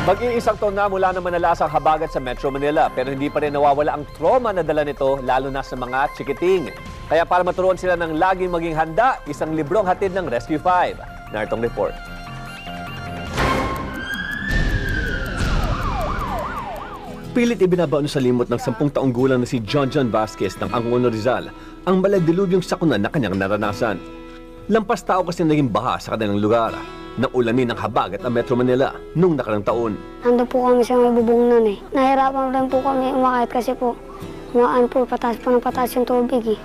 Mag-iisang taon na mula na manalasang habagat sa Metro Manila pero hindi pa rin nawawala ang trauma na dala nito lalo na sa mga chikiting. Kaya para maturuan sila ng laging maging handa, isang librong hatid ng Rescue 5. Naritong report. Pilit ibinabaon sa limot ng 10 taong gulang na si John Vasquez ng Angono Rizal ang maladilubyong sakuna na kanyang naranasan. Lampas tao kasi naging baha sa kanilang lugar nang ulanin ng habagat ang Metro Manila noong nakarang taon. Nandun po kami sa may bubong nun eh. Nahirapan rin po kami umakit kasi po umaan po pataas po ng pataas yung tubig eh.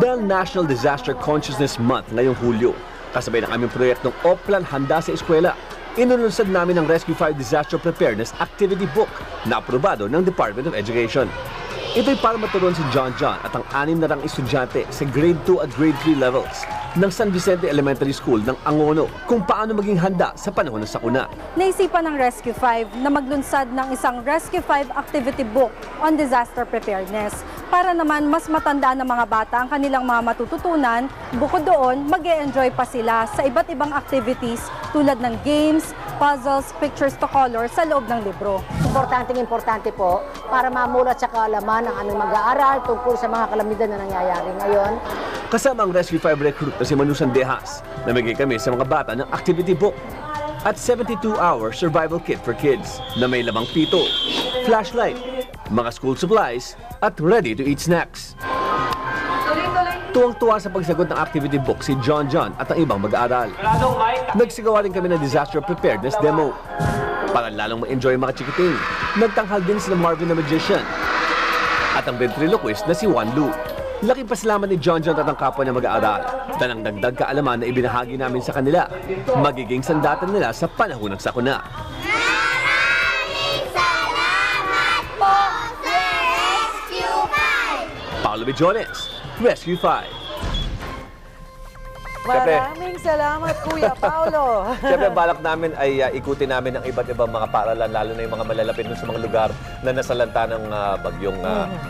Dahil National Disaster Consciousness Month ngayong Hulyo, kasabay ng aming proyektong Oplan Handa sa Eskwela, inulunsad namin ang Rescue 5 Disaster Preparedness Activity Book na aprobado ng Department of Education. Ito'y para maturuan si John at ang 6 na rang estudyante sa Grade 2 at Grade 3 levels ng San Vicente Elementary School ng Angono kung paano maging handa sa panahon ng sakuna. Naisipan ng Rescue 5 na maglunsad ng isang Rescue 5 Activity Book on Disaster Preparedness para naman mas matandaan ng mga bata ang kanilang mga matututunan. Bukod doon, mag-e-enjoy pa sila sa iba't ibang activities tulad ng games, puzzles, pictures to color sa loob ng libro. Importante po para mamulat sa kaalaman ng aming mag-aaral tungkol sa mga kalamidad na nangyayari ngayon. Kasama ang Rescue 5 recruit na si Manu Sandehas, namigay kami sa mga bata ng activity book at 72-hour survival kit for kids na may lamang pito, flashlight, mga school supplies at ready-to-eat snacks. Tuwang-tuwa sa pagsagot ng activity book si John at ang ibang mag-aaral. Nagsigawa rin kami ng disaster preparedness demo. Para lalong ma-enjoy ang mga chikiting, nagtanghal din sila Marvin the Magician at ang ventriloquist na si Juan Lu. Laking pasalamat ni John at ang kapwa niya mag-aaral dahil ang dagdag kaalaman na ibinahagi namin sa kanila, magiging sandatan nila sa panahon ng sakuna. Maraming salamat po sa Rescue 5! Paolo Bijones, Rescue 5. Maraming salamat, Kuya Paolo. Siyempre, balak namin ay ikutin namin ang iba't ibang mga paaralan, lalo na yung mga malalapit dun sa mga lugar na nasalanta ng bagyong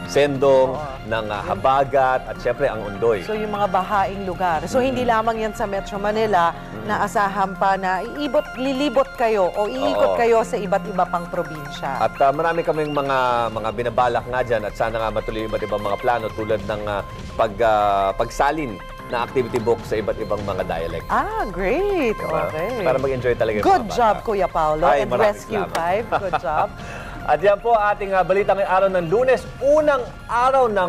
Sendong, ng habagat, at siyempre ang Ondoy. So, yung mga bahaing lugar. So, hindi lamang yan sa Metro Manila na asahan pa na lilibot kayo o iikot kayo sa iba't iba pang probinsya. At marami kaming mga binabalak nga dyan at sana nga matuloy yung iba't ibang mga plano tulad ng pagsalin na activity book sa iba't ibang mga dialect. Ah, great. Okay. Para mag-enjoy talaga yung Good mga bata. job, Kuya Paolo. Ay, and maraming Rescue salamat. 5. Good job. At yan po ating balita ngayong araw ng Lunes, unang araw ng